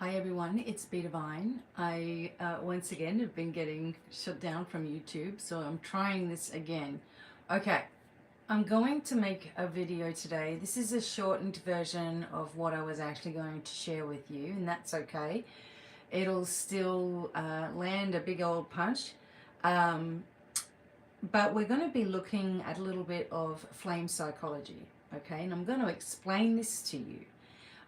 Hi everyone, it's BDevine. I once again have been getting shut down from YouTube, so I'm trying this again. Okay, I'm going to make a video today. This is a shortened version of what I was actually going to share with you, and that's okay. It'll still land a big old punch, um, but we're going to be looking at a little bit of flame psychology, okay? And I'm going to explain this to you.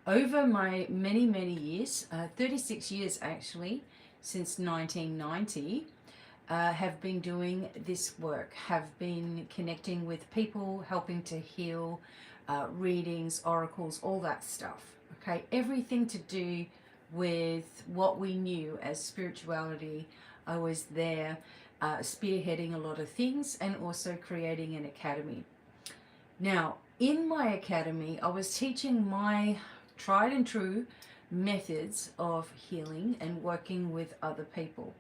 Over my many years, 36 years actually, since 1990, have been doing this work, have been connecting with people, helping to heal, readings, oracles, all that stuff. Okay, everything to do with what we knew as spirituality. I was there spearheading a lot of things and also creating an academy. Now, in my academy, I was teaching my tried and true methods of healing and working with other people.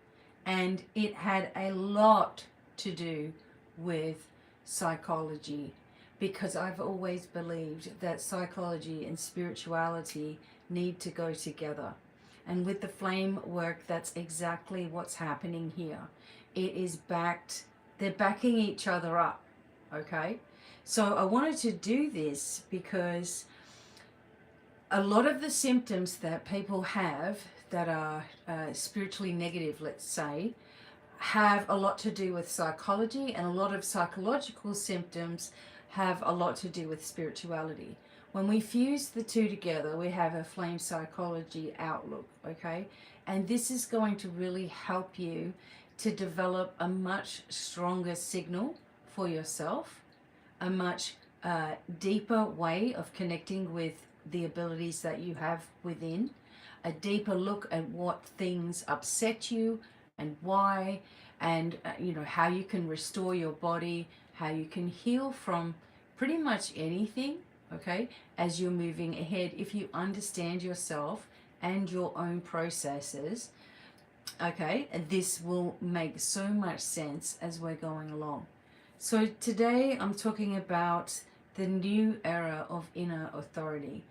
And it had a lot to do with psychology, because I've always believed that psychology and spirituality need to go together. And with the flame work, that's exactly what's happening here. It is backed, they're backing each other up, okay? So I wanted to do this because a lot of the symptoms that people have that are spiritually negative, let's say, have a lot to do with psychology, and a lot of psychological symptoms have a lot to do with spirituality. When we fuse the two together, we have a flame psychology outlook, okay? And this is going to really help you to develop a much stronger signal for yourself, a much deeper way of connecting with the abilities that you have within, a deeper look at what things upset you and why, and how you can restore your body, how you can heal from pretty much anything, okay, as you're moving ahead. If you understand yourself and your own processes, okay, this will make so much sense as we're going along. So today I'm talking about the new era of inner authority.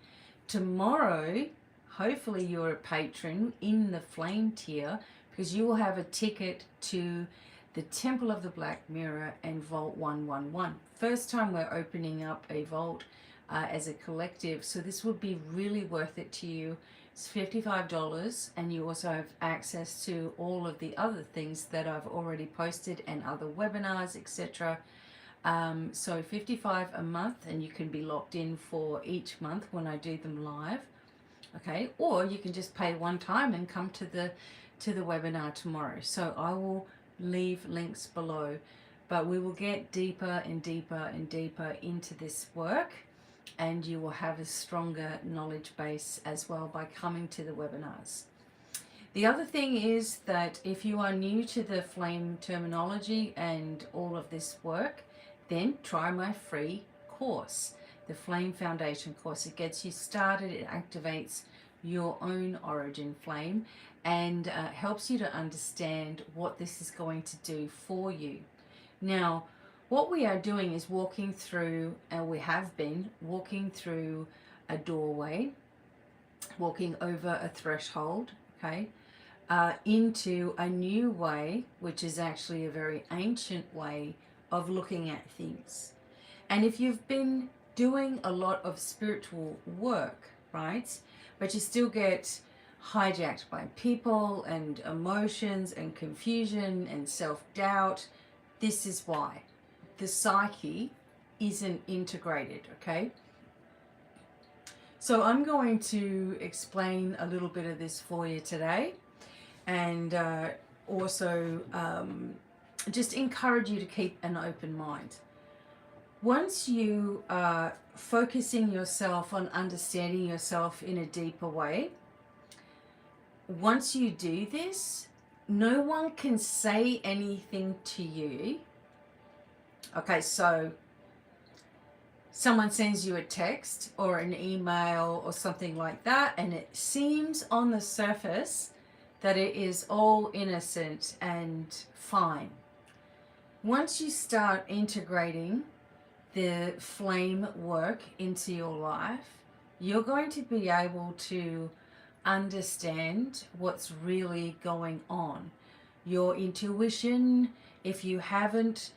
Tomorrow, hopefully you're a patron in the flame tier, because you will have a ticket to the Temple of the Black Mirror and Vault 111. First time we're opening up a vault as a collective, so this would be really worth it to you. It's $55, and you also have access to all of the other things that I've already posted and other webinars, etc. So $55 a month, and you can be locked in for each month when I do them live, okay? Or you can just pay one time and come to the webinar tomorrow. So I will leave links below, but we will get deeper and deeper and deeper into this work, and you will have a stronger knowledge base as well by coming to the webinars. The other thing is that if you are new to the flame terminology and all of this work, then try my free course, the Flame Foundation course. It gets you started, it activates your own origin flame, and helps you to understand what this is going to do for you. Now, what we are doing is walking through, and we have been walking through a doorway, walking over a threshold, okay, into a new way, which is actually a very ancient way of looking at things. And if you've been doing a lot of spiritual work, right, but you still get hijacked by people and emotions and confusion and self-doubt, this is why. The psyche isn't integrated, okay? So I'm going to explain a little bit of this for you today, and also just encourage you to keep an open mind. Once you are focusing yourself on understanding yourself in a deeper way, once you do this, no one can say anything to you. Okay, so someone sends you a text or an email or something like that, and it seems on the surface that it is all innocent and fine. Once you start integrating the flame work into your life, you're going to be able to understand what's really going on. Your intuition, if you haven't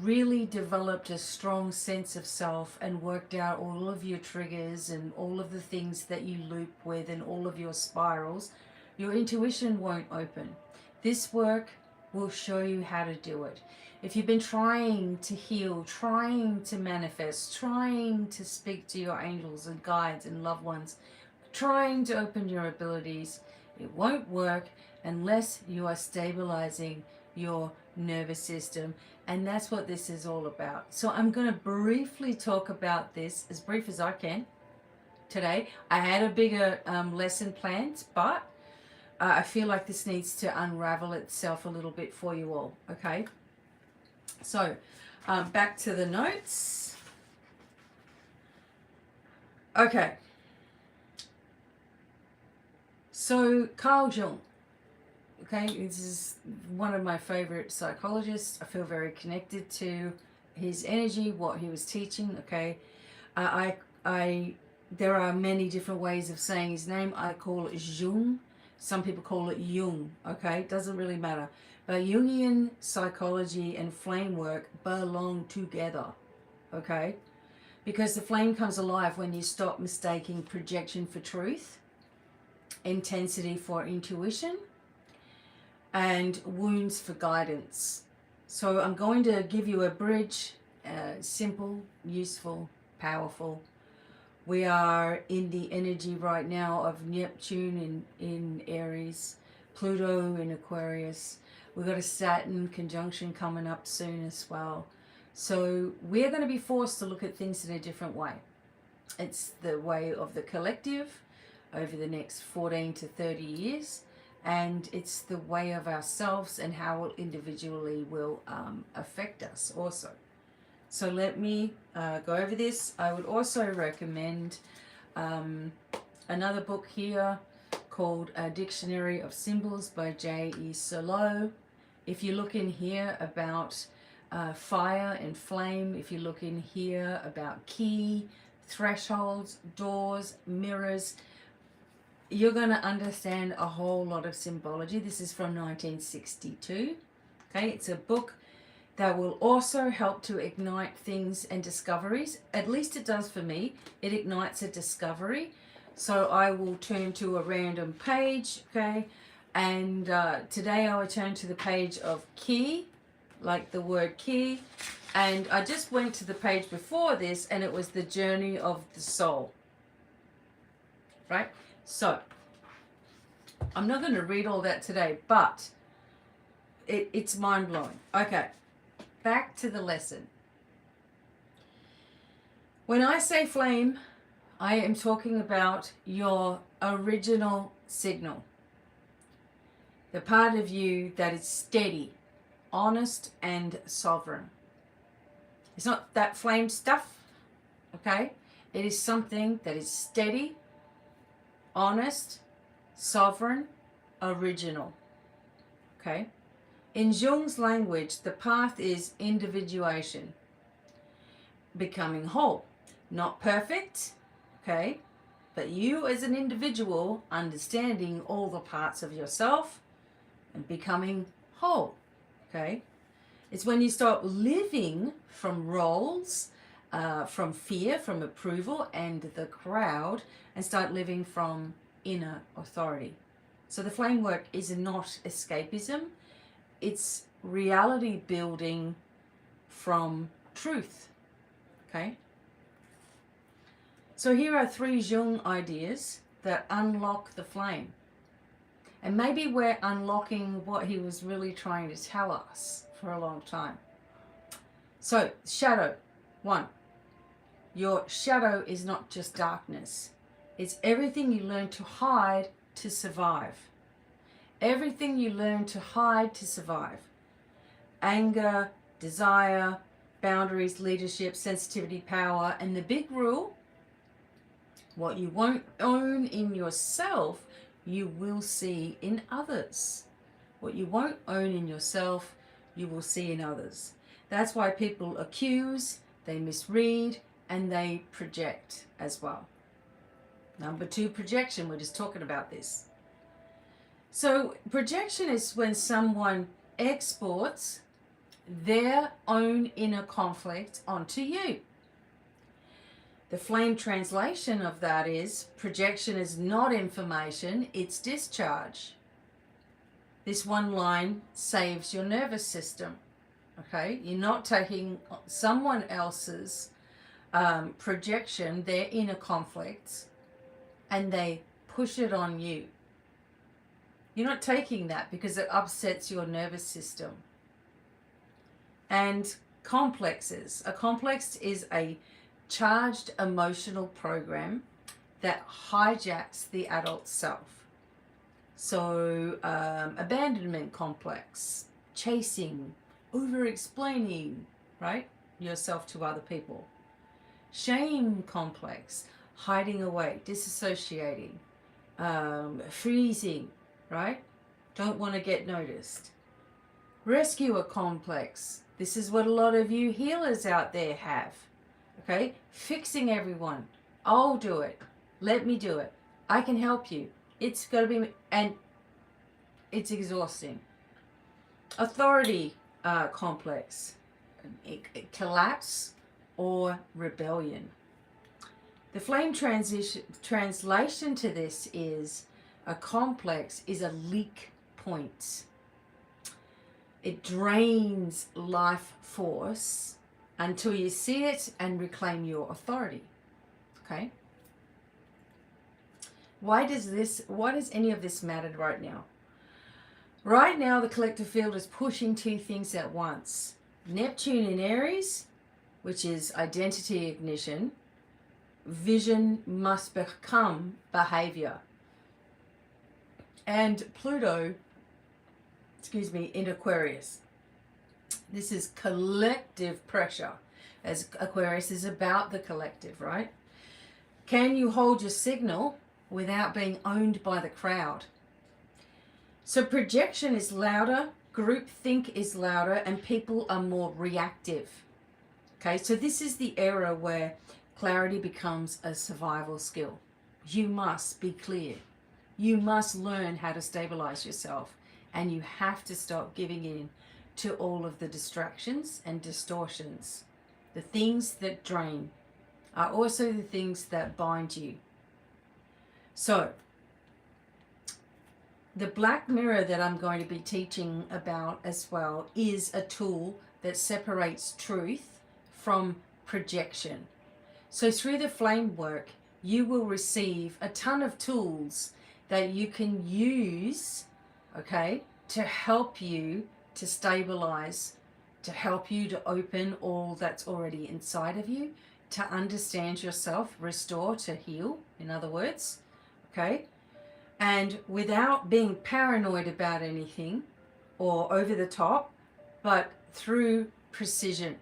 really developed a strong sense of self and worked out all of your triggers and all of the things that you loop with and all of your spirals, your intuition won't open. This work will show you how to do it. If you've been trying to heal, trying to manifest, trying to speak to your angels and guides and loved ones, trying to open your abilities, it won't work unless you are stabilizing your nervous system. And that's what this is all about. So I'm going to briefly talk about this, as brief as I can today. I had a bigger lesson planned, but I feel like this needs to unravel itself a little bit for you all. Okay, so back to the notes. Okay, so Carl Jung, okay, this is one of my favorite psychologists. I feel very connected to his energy, what he was teaching. Okay, there are many different ways of saying his name. I call it Jung. Some people call it Jung. Okay, doesn't really matter. But Jungian psychology and flame work belong together. Okay, because the flame comes alive when you stop mistaking projection for truth, intensity for intuition, and wounds for guidance. So I'm going to give you a bridge, simple, useful, powerful. We are in the energy right now of Neptune in Aries, Pluto in Aquarius. We've got a Saturn conjunction coming up soon as well. So we're going to be forced to look at things in a different way. It's the way of the collective over the next 14 to 30 years. And it's the way of ourselves and how it individually will affect us also. So let me go over this. I would also recommend another book here called A Dictionary of Symbols by J.E. Solo. If you look in here about fire and flame, if you look in here about key, thresholds, doors, mirrors, you're going to understand a whole lot of symbology. This is from 1962. Okay, it's a book that will also help to ignite things and discoveries. At least it does for me. It ignites a discovery. So I will turn to a random page, okay? And today I will turn to the page of key, like the word key. And I just went to the page before this, and it was the journey of the soul, right? So I'm not going to read all that today, but it's mind-blowing. Okay. Back to the lesson. When I say flame, I am talking about your original signal. The part of you that is steady, honest, and sovereign. It's not that flame stuff, okay? It is something that is steady, honest, sovereign, original, okay? In Jung's language, the path is individuation, becoming whole. Not perfect, okay, but you as an individual understanding all the parts of yourself and becoming whole, okay? It's when you stop living from roles, from fear, from approval and the crowd, and start living from inner authority. So the flame work is not escapism. It's reality building from truth, okay? So here are 3 Jung ideas that unlock the flame. And maybe we're unlocking what he was really trying to tell us for a long time. So, shadow. 1. Your shadow is not just darkness. It's everything you learn to hide to survive. Everything you learn to hide to survive. Anger, desire, boundaries, leadership, sensitivity, power, and the big rule, what you won't own in yourself, you will see in others. What you won't own in yourself, you will see in others. That's why people accuse, they misread, and they project as well. Number 2, projection. We're just talking about this. So projection is when someone exports their own inner conflict onto you. The flame translation of that is projection is not information, it's discharge. This one line saves your nervous system. Okay, you're not taking someone else's projection, their inner conflicts, and they push it on you. You're not taking that because it upsets your nervous system. And complexes. A complex is a charged emotional program that hijacks the adult self. So abandonment complex, chasing, over-explaining, right, yourself to other people. Shame complex, hiding away, disassociating, freezing, right? Don't want to get noticed. Rescuer complex. This is what a lot of you healers out there have. Okay? Fixing everyone. I'll do it. Let me do it. I can help you. It's got to be, and it's exhausting. Authority complex. Collapse or rebellion. The flame translation to this is a complex is a leak point. It drains life force until you see it and reclaim your authority. Okay? Why does any of this matter right now? Right now, the collective field is pushing 2 things at once. Neptune in Aries, which is identity ignition. Vision must become behavior. And Pluto, in Aquarius. This is collective pressure, as Aquarius is about the collective, right? Can you hold your signal without being owned by the crowd? So projection is louder, groupthink is louder, and people are more reactive. Okay, so this is the era where clarity becomes a survival skill. You must be clear. You must learn how to stabilize yourself, and you have to stop giving in to all of the distractions and distortions. The things that drain are also the things that bind you. So, the black mirror that I'm going to be teaching about as well is a tool that separates truth from projection. So through the flame work, you will receive a ton of tools that you can use, okay, to help you to stabilize, to help you to open all that's already inside of you, to understand yourself, restore, to heal, in other words, okay? And without being paranoid about anything or over the top, but through precision,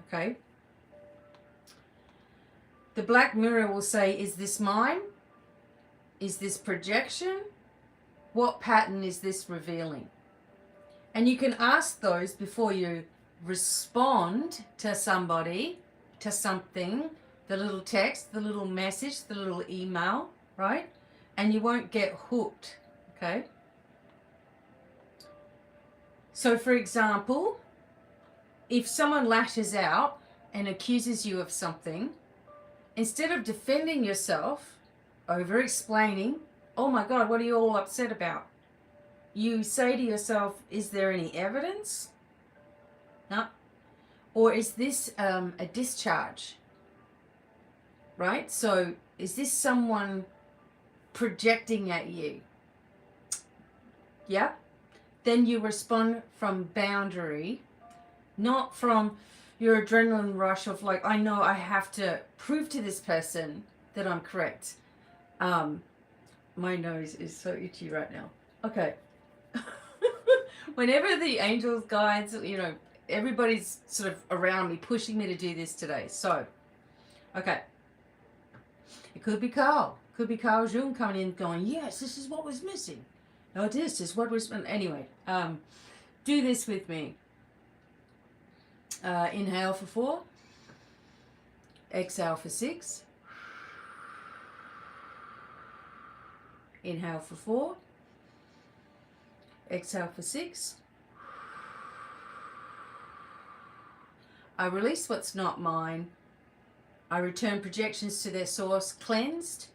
okay? The black mirror will say, is this mine? Is this projection? What pattern is this revealing? And you can ask those before you respond to somebody, to something, the little text, the little message, the little email, right? And you won't get hooked, okay? So for example, if someone lashes out and accuses you of something, instead of defending yourself, over-explaining, oh my God, what are you all upset about? You say to yourself, is there any evidence? No. Or is this a discharge? Right? So is this someone projecting at you? Yeah? Then you respond from boundary, not from your adrenaline rush of like, I know I have to prove to this person that I'm correct. My nose is so itchy right now. Okay. Whenever the angels, guides, everybody's sort of around me, pushing me to do this today. So, okay. It could be Carl. Could be Carl Jung coming in going, yes, this is what was missing. Oh, this is what was... Anyway, do this with me. Inhale for 4. Exhale for 6. Inhale for 4. Exhale for 6. I release what's not mine. I return projections to their source cleansed.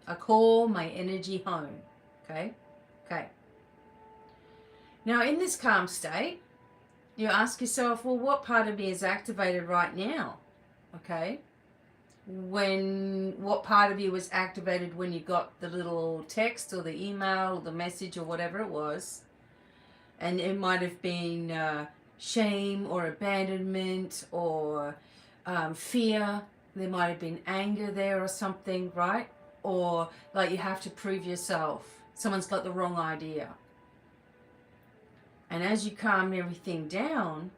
I call my energy home. Okay? Okay. Now, in this calm state, you ask yourself, well, what part of me is activated right now? Okay? What part of you was activated when you got the little text or the email or the message or whatever it was? And it might have been shame or abandonment or fear. There might have been anger there or something, right? Or like you have to prove yourself. Someone's got the wrong idea. And as you calm everything down,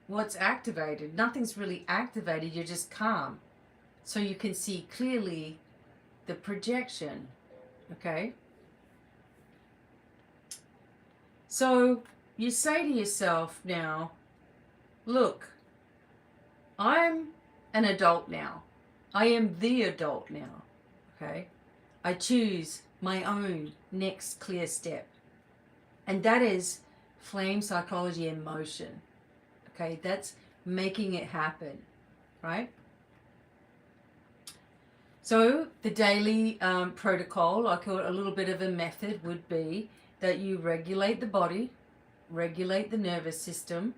what's activated? Nothing's really activated, you're just calm. So you can see clearly the projection, okay? So you say to yourself now, look, I'm an adult now. I am the adult now, okay? I choose my own next clear step. And that is flame psychology in motion, okay? That's making it happen, right? So the daily protocol, I call it a little bit of a method, would be that you regulate the body, regulate the nervous system,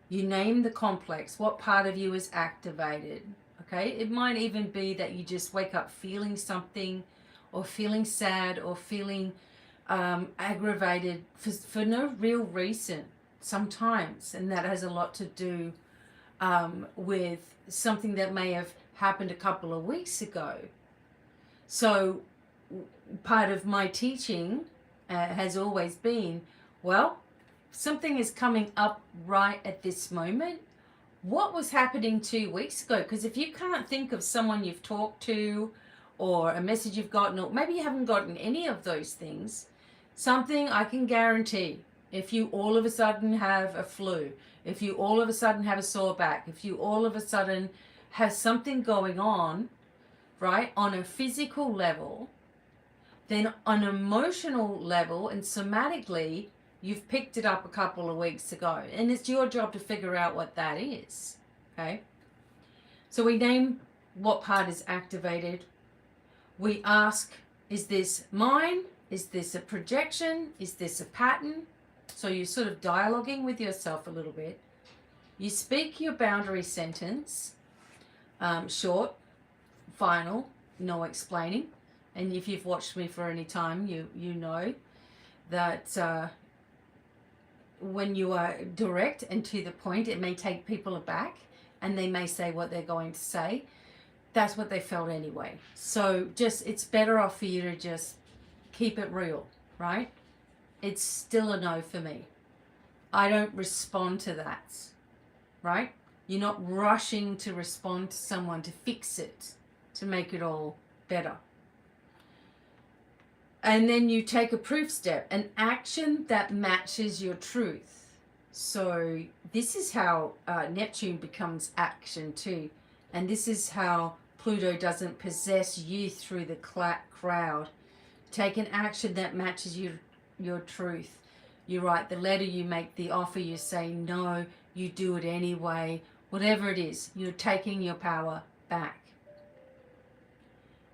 you name the complex, what part of you is activated, okay? It might even be that you just wake up feeling something or feeling sad or feeling aggravated for no real reason sometimes, and that has a lot to do with something that may have happened a couple of weeks ago. So part of my teaching has always been, well, something is coming up right at this moment. What was happening 2 weeks ago? Because if you can't think of someone you've talked to or a message you've gotten, or maybe you haven't gotten any of those things, something I can guarantee, if you all of a sudden have a flu, if you all of a sudden have a sore back, if you all of a sudden have something going on, right, on a physical level, then on an emotional level and somatically, you've picked it up a couple of weeks ago. And it's your job to figure out what that is, okay? So we name what part is activated. We ask, is this mine? Is this a projection? Is this a pattern? So you're sort of dialoguing with yourself a little bit. You speak your boundary sentence, short, final, no explaining. And if you've watched me for any time, you know that when you are direct and to the point, it may take people aback and they may say what they're going to say. That's what they felt anyway. So just, it's better off for you to just keep it real, right? It's still a no for me. I don't respond to that, right? You're not rushing to respond to someone to fix it, to make it all better. And then you take a proof step, an action that matches your truth. So this is how Neptune becomes action too. And this is how Pluto doesn't possess you through the crowd. Take an action that matches your truth. You write the letter, you make the offer, you say no, you do it anyway. Whatever it is, you're taking your power back.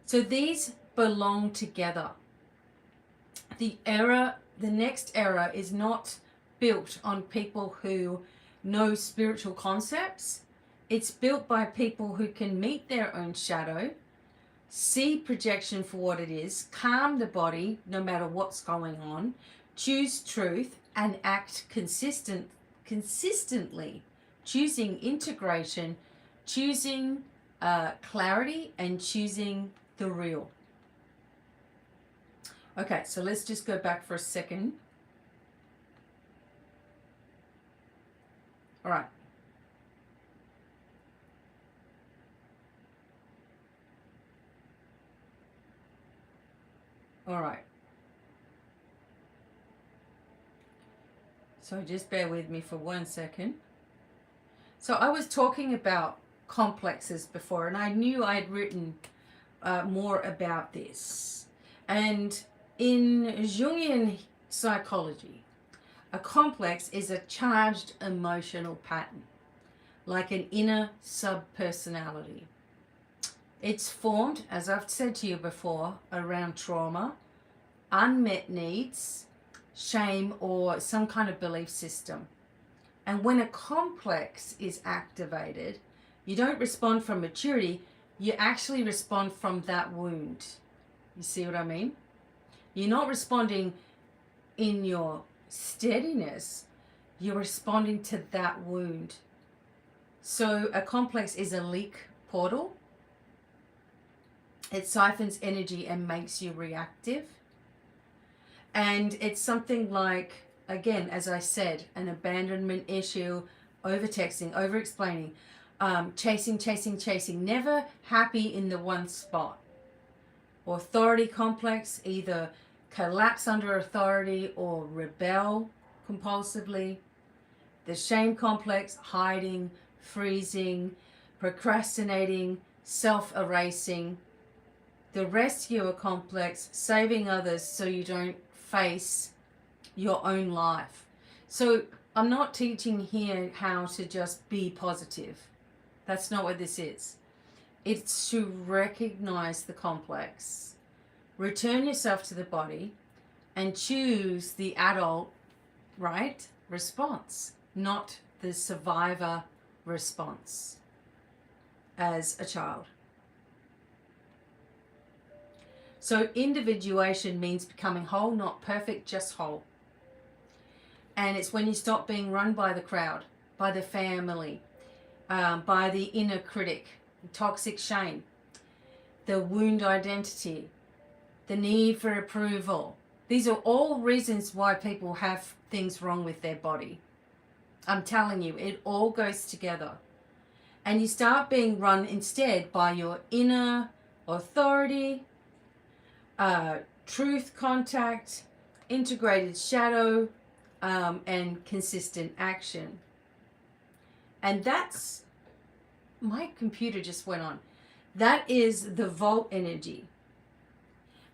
So these belong together. The next era is not built on people who know spiritual concepts. It's built by people who can meet their own shadow, see projection for what it is, calm the body no matter what's going on, choose truth and act consistently, choosing integration, choosing clarity, and choosing the real. Okay, so let's just go back for a second. All right. All right. So just bear with me for 1 second. So I was talking about complexes before, and I knew I had written more about this. And in Jungian psychology, a complex is a charged emotional pattern, like an inner sub-personality. It's formed, as I've said to you before, around trauma, unmet needs, shame, or some kind of belief system. And when a complex is activated, you don't respond from maturity, you actually respond from that wound. You see what I mean? You're not responding in your steadiness, you're responding to that wound. So a complex is a leak portal. It siphons energy and makes you reactive. And it's something like, again, as I said, an abandonment issue, over-texting, over-explaining, chasing, never happy in the one spot. Authority complex, either collapse under authority or rebel compulsively. The shame complex, hiding, freezing, procrastinating, self-erasing. The rescuer complex, saving others so you don't face your own life. So I'm not teaching here how to just be positive. That's not what this is. It's to recognize the complex, return yourself to the body, and choose the adult, right, response, not the survivor response as a child. So individuation means becoming whole, not perfect, just whole. And it's when you stop being run by the crowd, by the family, by the inner critic, toxic shame, the wound identity, the need for approval. These are all reasons why people have things wrong with their body. I'm telling you, it all goes together. And you start being run instead by your inner authority, truth contact, integrated shadow, and consistent action. And that's, my computer just went on. That is the vault energy.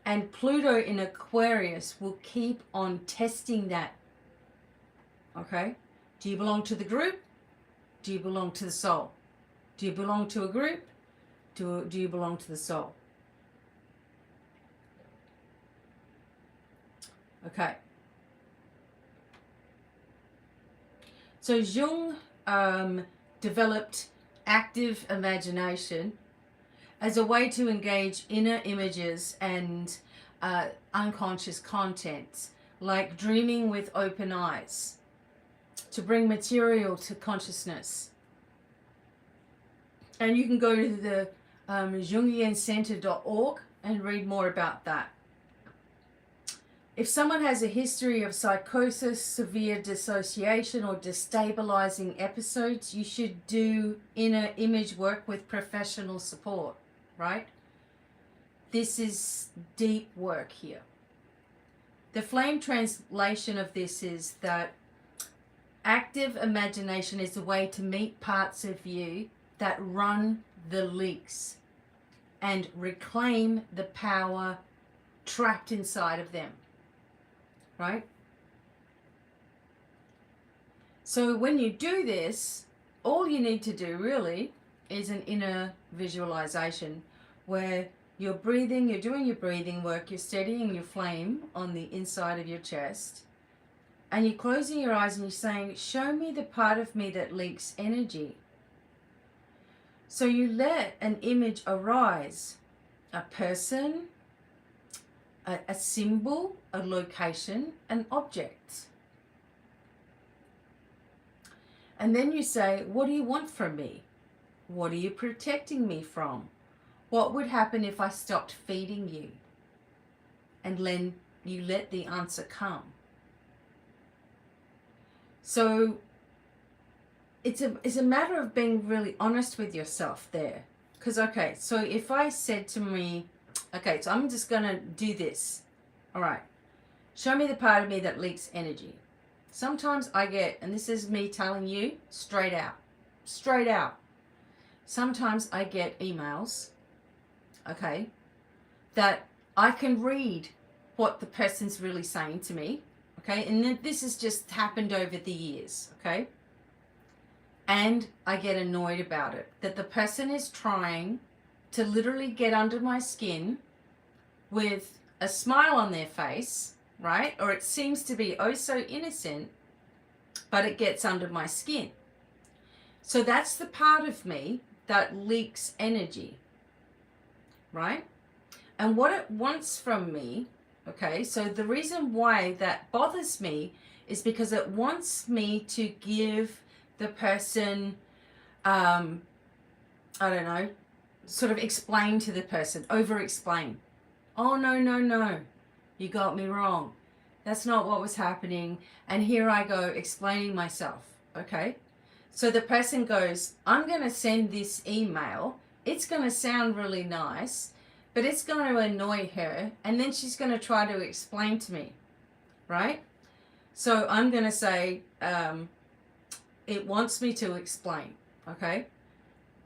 And Pluto in Aquarius will keep on testing that. Okay? Do you belong to the group? Do you belong to the soul? Do you belong to a group? Do you belong to the soul? Okay. So Jung developed active imagination as a way to engage inner images and unconscious content, like dreaming with open eyes, to bring material to consciousness. And you can go to the jungiancenter.org and read more about that. If someone has a history of psychosis, severe dissociation, or destabilizing episodes, you should do inner image work with professional support, right? This is deep work here. The flame translation of this is that active imagination is a way to meet parts of you that run the leaks and reclaim the power trapped inside of them. Right? So when you do this, all you need to do really is an inner visualization where you're breathing, you're doing your breathing work, you're steadying your flame on the inside of your chest, and you're closing your eyes and you're saying, show me the part of me that leaks energy. So you let an image arise, a person, a symbol, a location, an object. And then you say, what do you want from me? What are you protecting me from? What would happen if I stopped feeding you? And then you let the answer come. So it's a matter of being really honest with yourself there. Because, okay, so if I said to me, okay, so I'm just going to do this. All right. Show me the part of me that leaks energy. Sometimes I get, and this is me telling you straight out. Sometimes I get emails, okay, that I can read what the person's really saying to me, okay? And then this has just happened over the years, okay? And I get annoyed about it, that the person is trying to literally get under my skin with a smile on their face, right? Or it seems to be oh so innocent, but it gets under my skin. So that's the part of me that leaks energy, right? And what it wants from me, okay, so the reason why that bothers me is because it wants me to give the person, I don't know, sort of explain to the person, over-explain. Oh, no, you got me wrong. That's not what was happening. And here I go explaining myself, okay? So the person goes, I'm going to send this email. It's going to sound really nice, but it's going to annoy her. And then she's going to try to explain to me, right? So I'm going to say, it wants me to explain, okay?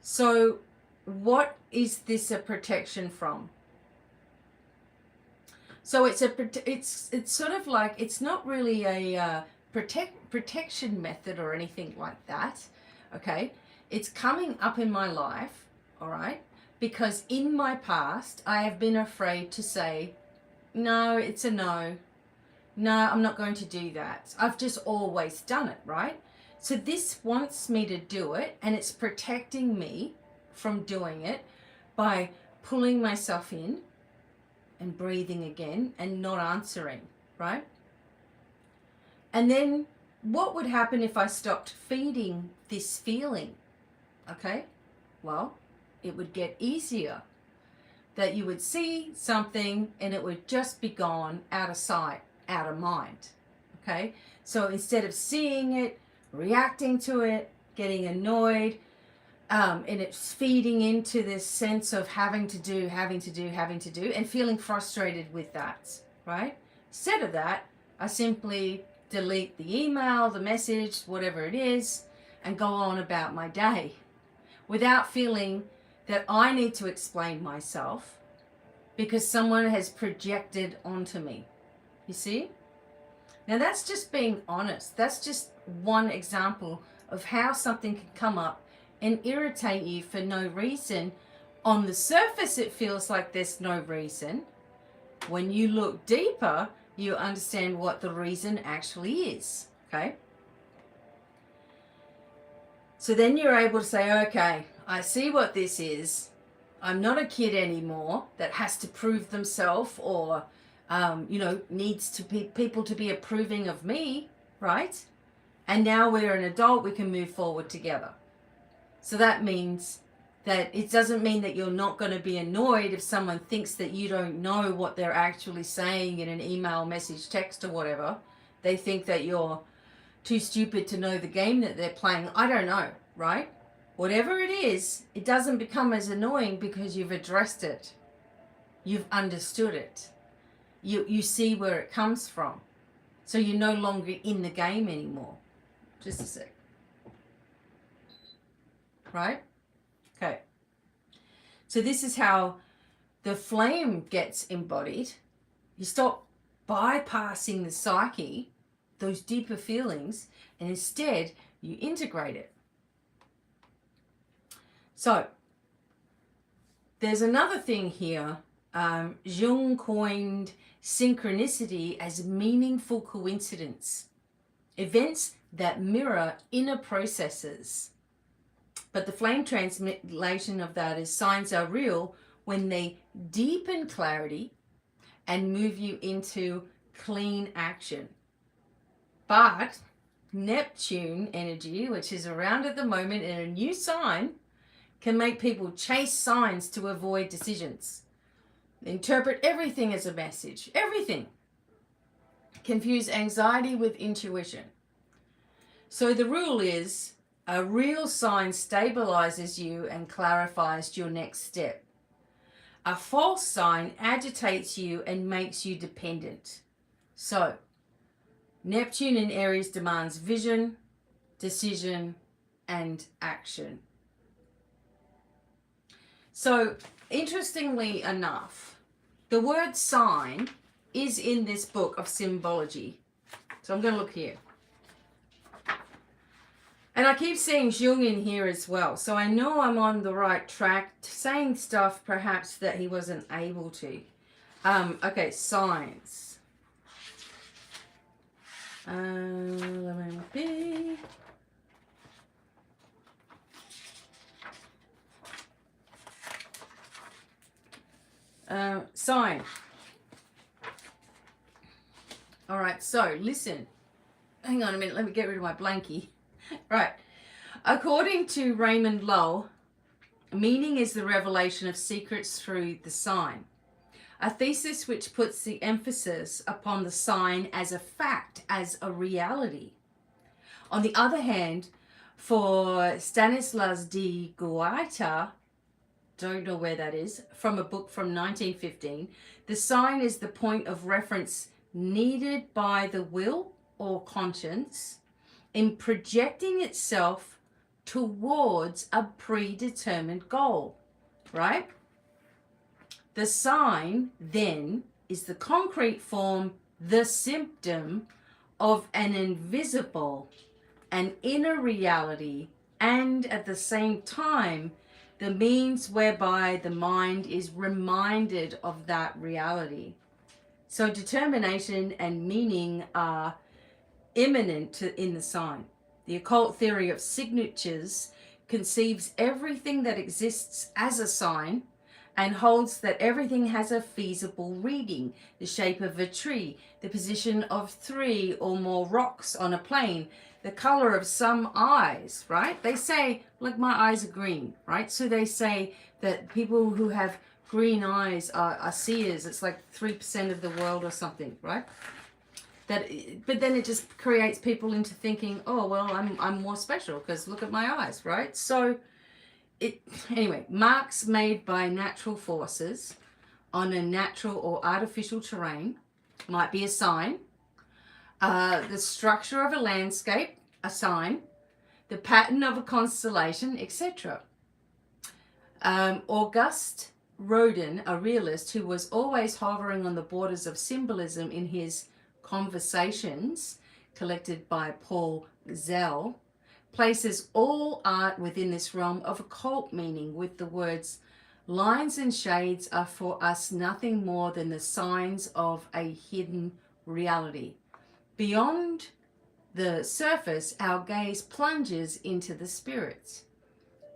So what is this a protection from? So it's sort of like, it's not really a protection method or anything like that, okay? It's coming up in my life, all right? Because in my past, I have been afraid to say, no, it's a no. No, I'm not going to do that. I've just always done it, right? So this wants me to do it, and it's protecting me from doing it by pulling myself in and breathing again and not answering, right? And then what would happen if I stopped feeding this feeling? Okay, well, it would get easier. That you would see something and it would just be gone, out of sight, out of mind. Okay, so instead of seeing it, reacting to it, getting annoyed, and it's feeding into this sense of having to do, and feeling frustrated with that, right? Instead of that, I simply delete the email, the message, whatever it is, and go on about my day without feeling that I need to explain myself because someone has projected onto me. You see? Now that's just being honest. That's just one example of how something can come up and irritate you for no reason. On the surface, it feels like there's no reason. When you look deeper, you understand what the reason actually is, okay? So then you're able to say, okay, I see what this is. I'm not a kid anymore that has to prove themselves or, needs to be people to be approving of me, right? And now we're an adult, we can move forward together. So that means that it doesn't mean that you're not going to be annoyed if someone thinks that you don't know what they're actually saying in an email, message, text, or whatever. They think that you're too stupid to know the game that they're playing. I don't know, right? Whatever it is, it doesn't become as annoying because you've addressed it. You've understood it. You see where it comes from. So you're no longer in the game anymore. Just a sec. Right? Okay. So this is how the flame gets embodied. You stop bypassing the psyche, those deeper feelings, and instead you integrate it. So there's another thing here. Jung coined synchronicity as meaningful coincidence, events that mirror inner processes. But the flame translation of that is signs are real when they deepen clarity and move you into clean action. But Neptune energy, which is around at the moment in a new sign, can make people chase signs to avoid decisions. Interpret everything as a message. Everything. Confuse anxiety with intuition. So the rule is, a real sign stabilizes you and clarifies your next step. A false sign agitates you and makes you dependent. So, Neptune in Aries demands vision, decision, and action. So, interestingly enough, The word sign is in this book of symbology. So I'm going to look here. And I keep seeing Jung in here as well. So I know I'm on the right track, saying stuff perhaps that he wasn't able to. Okay, signs. Let me be. Sign. All right, so listen. Hang on a minute, let me get rid of my blankie. Right. According to Raymond Lull, meaning is the revelation of secrets through the sign. A thesis which puts the emphasis upon the sign as a fact, as a reality. On the other hand, for Stanislas de Guaita, don't know where that is, from a book from 1915, the sign is the point of reference needed by the will or conscience in projecting itself towards a predetermined goal, right? The sign then is the concrete form, the symptom of an invisible, an inner reality, and at the same time, the means whereby the mind is reminded of that reality. So determination and meaning are immanent in the sign. The occult theory of signatures conceives everything that exists as a sign and holds that everything has a feasible reading, the shape of a tree, the position of 3 or more rocks on a plane, the color of some eyes, right? They say, like, my eyes are green, right? So they say that people who have green eyes are seers. It's like 3% of the world or something, right? But then it just creates people into thinking, oh, well, I'm more special because look at my eyes, right? So anyway, marks made by natural forces on a natural or artificial terrain might be a sign. The structure of a landscape, a sign. The pattern of a constellation, etc. Auguste Rodin, a realist who was always hovering on the borders of symbolism in his Conversations, collected by Paul Zell, places all art within this realm of occult meaning with the words, lines and shades are for us nothing more than the signs of a hidden reality. Beyond the surface, our gaze plunges into the spirits.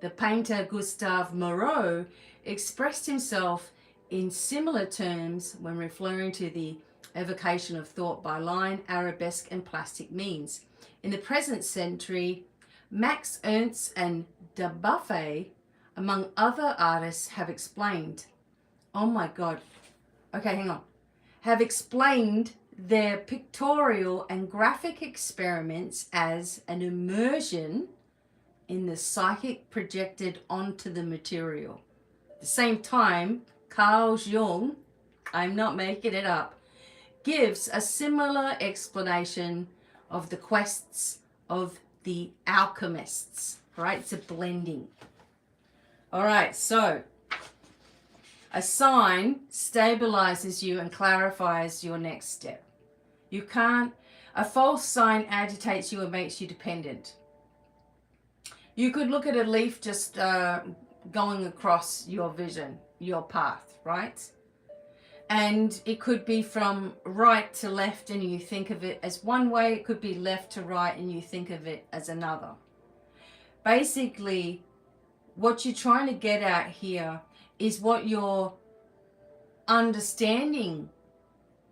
The painter Gustave Moreau expressed himself in similar terms when referring to the evocation of thought by line, arabesque, and plastic means. In the present century, Max Ernst and de Buffet, among other artists, have explained, oh my God, okay, hang on, have explained their pictorial and graphic experiments as an immersion in the psychic projected onto the material. At the same time, Carl Jung, I'm not making it up, gives a similar explanation of the quests of the alchemists, right? It's a blending. All right, so a sign stabilizes you and clarifies your next step. A false sign agitates you and makes you dependent. You could look at a leaf just going across your vision, your path, right? And it could be from right to left and you think of it as one way. It could be left to right and you think of it as another. Basically, what you're trying to get at here is what your understanding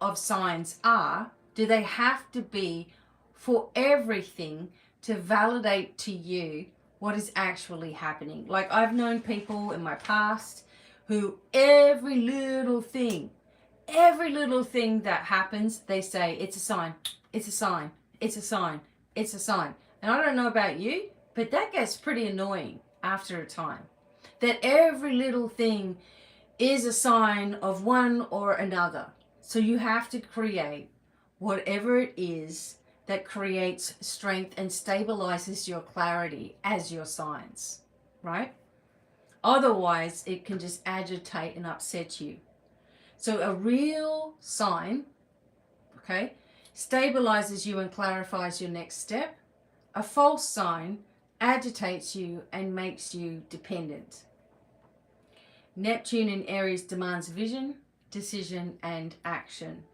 of signs are. Do they have to be for everything to validate to you what is actually happening? Like, I've known people in my past who every little thing that happens, they say, it's a sign, it's a sign, it's a sign, it's a sign. And I don't know about you, but that gets pretty annoying after a time. That every little thing is a sign of one or another. So you have to create whatever it is that creates strength and stabilizes your clarity as your signs, right? Otherwise, it can just agitate and upset you. So a real sign, okay, stabilizes you and clarifies your next step. A false sign agitates you and makes you dependent. Neptune in Aries demands vision, decision, and action.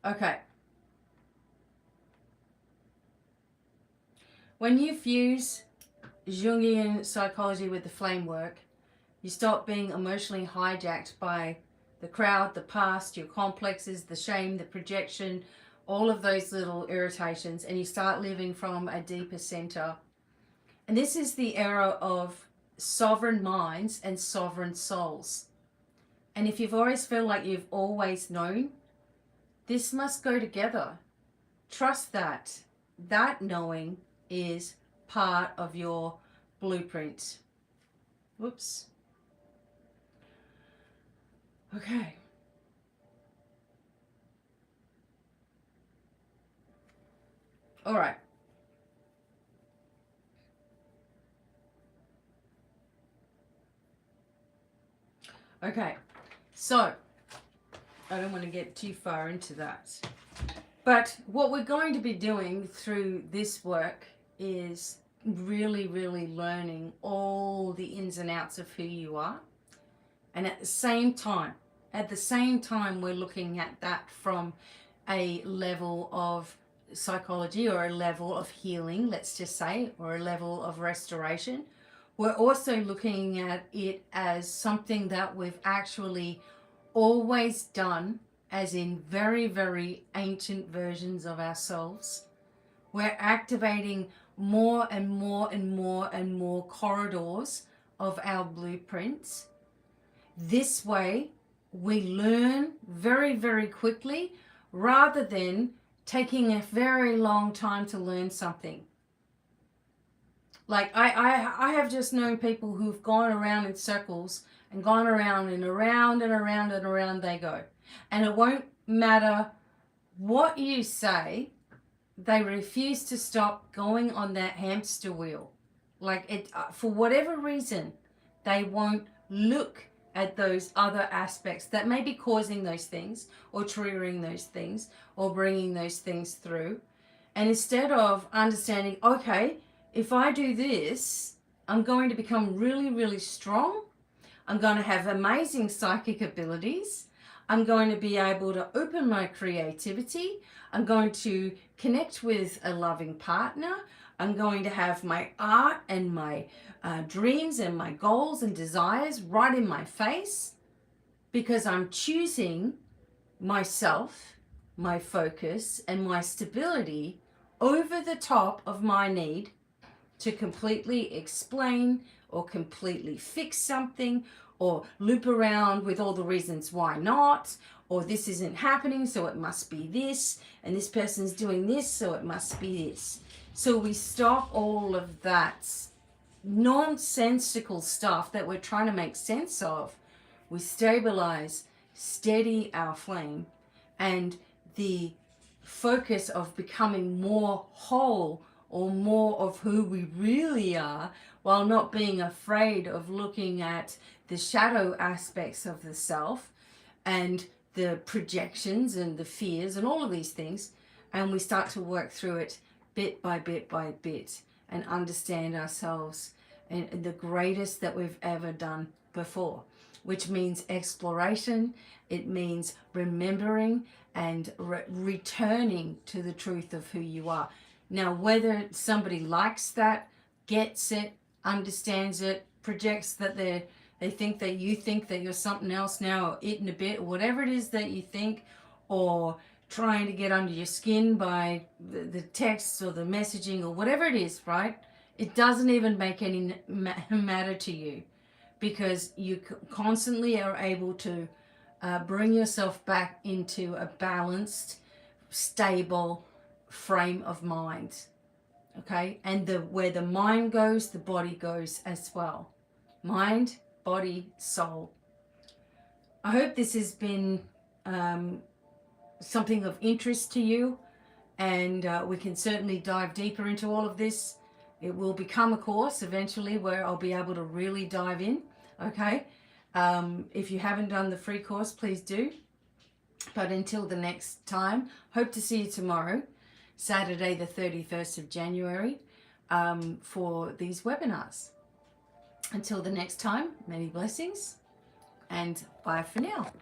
Okay. When you fuse Jungian psychology with the flame work, you stop being emotionally hijacked by the crowd, the past, your complexes, the shame, the projection, all of those little irritations, and you start living from a deeper center. And this is the era of sovereign minds and sovereign souls. And if you've always felt like you've always known, this must go together. Trust that. That knowing is part of your blueprint. Whoops. Okay. All right. Okay. So, I don't want to get too far into that. But what we're going to be doing through this work is really, really learning all the ins and outs of who you are. And at the same time, we're looking at that from a level of psychology or a level of healing, let's just say, or a level of restoration. We're also looking at it as something that we've actually always done, as in very, very ancient versions of ourselves. We're activating more and more and more and more corridors of our blueprints. This way, we learn very, very quickly rather than taking a very long time to learn something. Like I have just known people who've gone around in circles and gone around and around and around and around they go. And it won't matter what you say, they refuse to stop going on that hamster wheel. Like it, for whatever reason, they won't look at those other aspects that may be causing those things or triggering those things or bringing those things through. And instead of understanding, okay, if I do this, I'm going to become really, really strong. I'm going to have amazing psychic abilities. I'm going to be able to open my creativity. I'm going to connect with a loving partner. I'm going to have my art and my dreams and my goals and desires right in my face because I'm choosing myself, my focus, and my stability over the top of my need to completely explain or completely fix something or loop around with all the reasons why not, or this isn't happening so it must be this, and this person's doing this so it must be this. So we stop all of that nonsensical stuff that we're trying to make sense of. We stabilize, steady our flame, and the focus of becoming more whole or more of who we really are, while not being afraid of looking at the shadow aspects of the self and the projections and the fears and all of these things. And we start to work through it bit by bit by bit and understand ourselves in the greatest that we've ever done before, which means exploration. It means remembering and returning to the truth of who you are. Now, whether somebody likes that, gets it, understands it, projects that they think that you think that you're something else now, or it in a bit, or whatever it is that you think, or trying to get under your skin by the texts or the messaging or whatever it is, right? It doesn't even make any matter to you, because you constantly are able to bring yourself back into a balanced, stable frame of mind. Okay, and where the mind goes, the body goes as well. Mind, body, soul. I hope this has been something of interest to you, and we can certainly dive deeper into all of this. It will become a course eventually where I'll be able to really dive in, okay? If you haven't done the free course, please do. But until the next time, hope to see you tomorrow, Saturday the 31st of January, for these webinars. Until the next time, many blessings and bye for now.